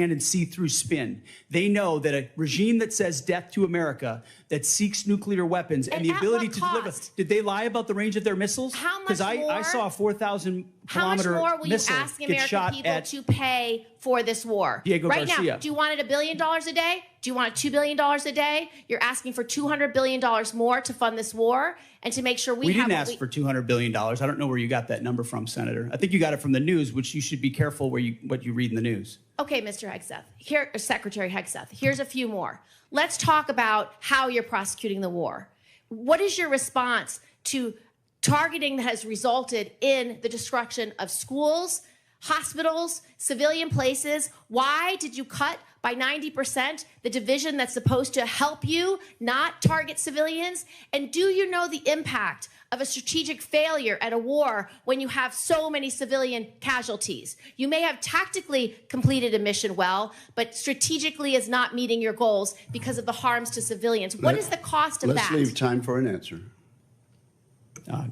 and see-through spin. They know that a regime that says death to America, that seeks nuclear weapons and the ability to deliver. Did they lie about the range of their missiles? How much Because I saw a 4,000-kilometer How much more will you missile ask the get American shot people at to pay for this war? Diego right Garcia. now, do you want it $1 billion a day? Do you want $2 billion a day? You're asking for $200 billion more to fund this war and to make sure we have. We didn't ask for $200 billion. I don't know where you got that number from, Senator. I think you got it from the news, which you should be careful what you read in the news. Okay, Mr. Hegseth, here, Secretary Hegseth, here's a few more. Let's talk about how you're prosecuting the war. What is your response to targeting that has resulted in the destruction of schools, hospitals, civilian places? Why did you cut by 90% the division that's supposed to help you not target civilians? And do you know the impact of a strategic failure at a war when you have so many civilian casualties? You may have tactically completed a mission well, but strategically is not meeting your goals because of the harms to civilians. What is the cost of that? Let's leave time for an answer.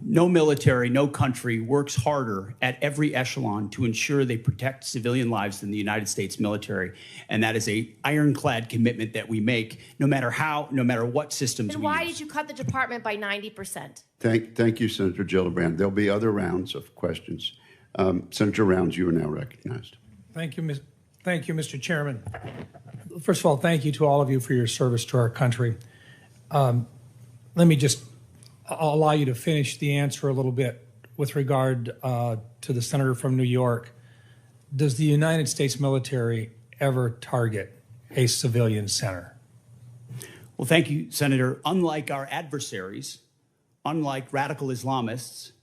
No military, no country works harder at every echelon to ensure they protect civilian lives than the United States military. And that is a ironclad commitment that we make, no matter what systems we use. And why did you cut the department by 90%? Thank you, Senator Gillibrand. There'll be other rounds of questions. Senator Rounds, you are now recognized. Thank you, Mr. Chairman. First of all, thank you to all of you for your service to our country. Let me just allow you to finish the answer a little bit with regard to the senator from New York. Does the United States military ever target a civilian center? Well, thank you, Senator. Unlike our adversaries, unlike radical Islamists,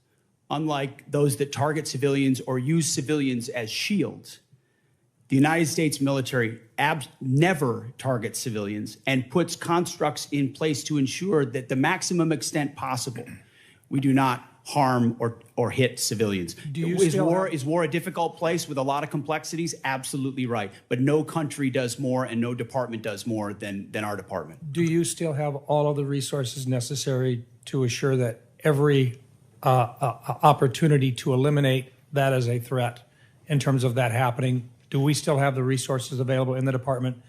unlike those that target civilians or use civilians as shields, the United States military never targets civilians and puts constructs in place to ensure that the maximum extent possible, we do not harm or hit civilians. Is war a difficult place with a lot of complexities? Absolutely right. But no country does more and no department does more than our department. Do you still have all of the resources necessary to assure that every opportunity to eliminate that as a threat in terms of that happening? Do we still have the resources available in the department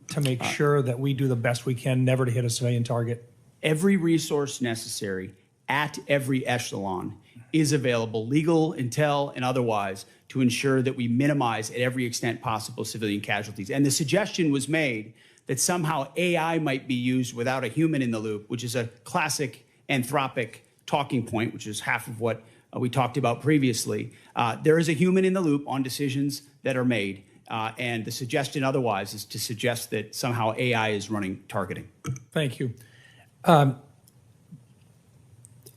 to make sure that we do the best we can never to hit a civilian target? Every resource necessary at every echelon is available, legal, intel, and otherwise, to ensure that we minimize at every extent possible civilian casualties. And the suggestion was made that somehow AI might be used without a human in the loop, which is a classic Anthropic talking point, which is half of what we talked about previously. There is a human in the loop on decisions that are made, and the suggestion otherwise is to suggest that somehow AI is running targeting. Thank you.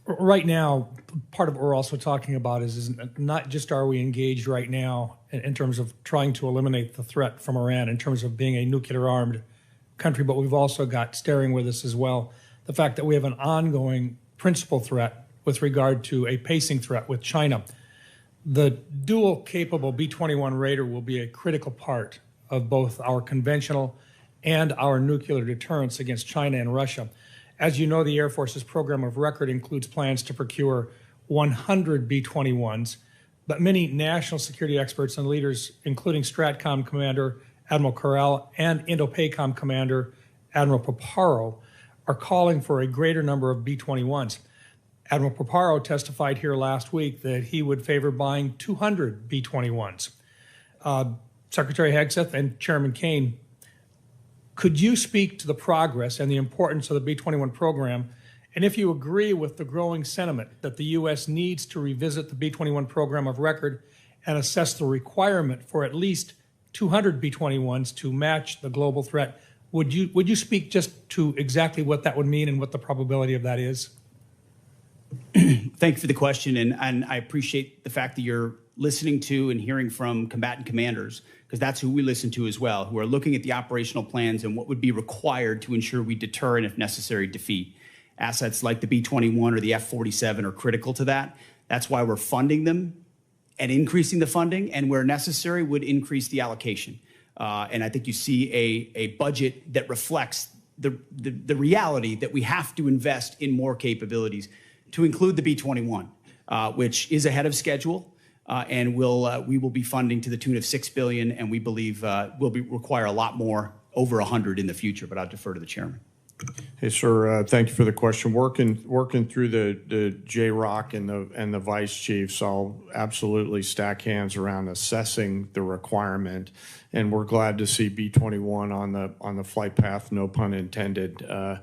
Right now, part of what we're also talking about is not just are we engaged right now in terms of trying to eliminate the threat from Iran in terms of being a nuclear-armed country, but we've also got staring with us as well the fact that we have an ongoing principal threat with regard to a pacing threat with China. The dual-capable B-21 Raider will be a critical part of both our conventional and our nuclear deterrence against China and Russia. As you know, the Air Force's program of record includes plans to procure 100 B-21s, but many national security experts and leaders, including STRATCOM Commander Admiral Corral and INDOPACOM Commander Admiral Paparo, are calling for a greater number of B-21s. Admiral Paparo testified here last week that he would favor buying 200 B-21s. Secretary Hegseth and Chairman Kaine, could you speak to the progress and the importance of the B-21 program, and if you agree with the growing sentiment that the U.S. needs to revisit the B-21 program of record and assess the requirement for at least 200 B-21s to match the global threat? Would you speak just to exactly what that would mean and what the probability of that is? Thank you for the question, and I appreciate the fact that you're listening to and hearing from combatant commanders, because that's who we listen to as well, who are looking at the operational plans and what would be required to ensure we deter and, if necessary, defeat. Assets like the B-21 or the F-47 are critical to that. That's why we're funding them and increasing the funding, and where necessary would increase the allocation. And I think you see a budget that reflects the reality that we have to invest in more capabilities, to include the B-21, which is ahead of schedule. and we will be funding to the tune of $6 billion, and we believe will require a lot more, over 100 in the future. But I'll defer to the chairman. Hey, sir, thank you for the question. Working through the J-Rock and the vice chiefs, I'll absolutely stack hands around assessing the requirement, and we're glad to see B-21 on the flight path, no pun intended, that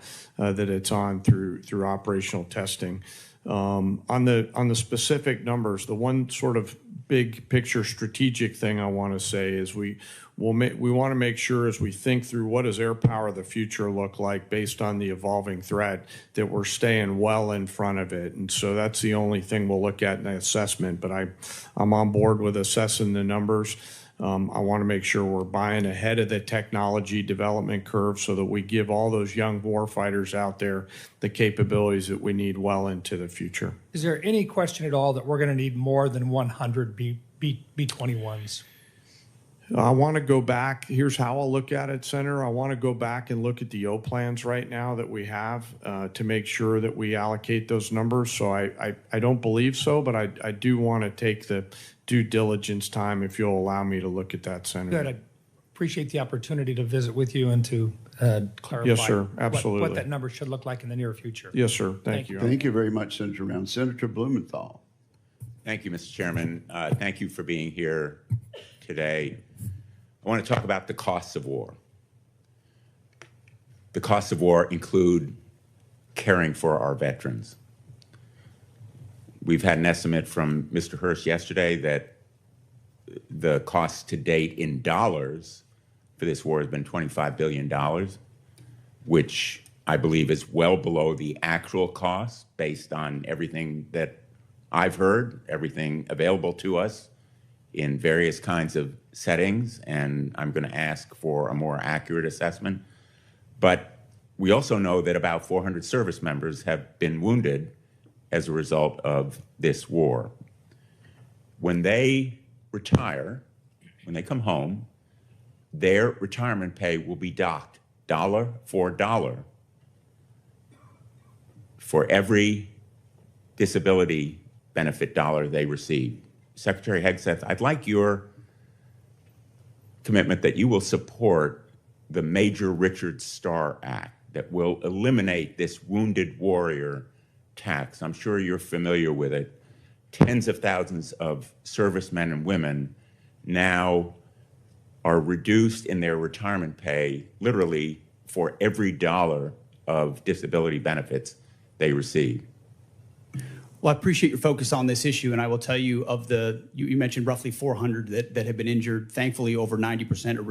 it's on through operational testing. On the specific numbers, the one sort of big picture strategic thing I want to say is we want to make sure, as we think through what does air power of the future look like based on the evolving threat, that we're staying well in front of it. And so that's the only thing we'll look at in the assessment. But I'm on board with assessing the numbers. I want to make sure we're buying ahead of the technology development curve so that we give all those young warfighters out there the capabilities that we need well into the future. Is there any question at all that we're going to need more than 100 B-21s? I want to go back. Here's how I'll look at it, Senator. I want to go back and look at the O plans right now that we have to make sure that we allocate those numbers. So I don't believe so, but I do want to take the due diligence time, if you'll allow me to look at that, Senator. Good. I appreciate the opportunity to visit with you and to clarify Yes, sir. Absolutely. what that number should look like in the near future. Yes, sir. Thank you. Thank you very much, Senator Rounds. Senator Blumenthal. Thank you, Mr. Chairman. Thank you for being here today. I want to talk about the costs of war. The costs of war include caring for our veterans. We've had an estimate from Mr. Hirsch yesterday that the cost to date in dollars for this war has been $25 billion, which I believe is well below the actual cost based on everything that I've heard, everything available to us in various kinds of settings, and I'm going to ask for a more accurate assessment. But we also know that about 400 service members have been wounded as a result of this war. When they retire, when they come home, their retirement pay will be docked dollar for dollar for every disability benefit dollar they receive. Secretary Hegseth, I'd like your commitment that you will support the Major Richard Starr Act that will eliminate this wounded warrior tax. I'm sure you're familiar with it. Tens of thousands of servicemen and women now are reduced in their retirement pay literally for every dollar of disability benefits they receive. Well, I appreciate your focus on this issue, and I will tell you, you mentioned roughly 400 that have been injured. Thankfully, over 90% are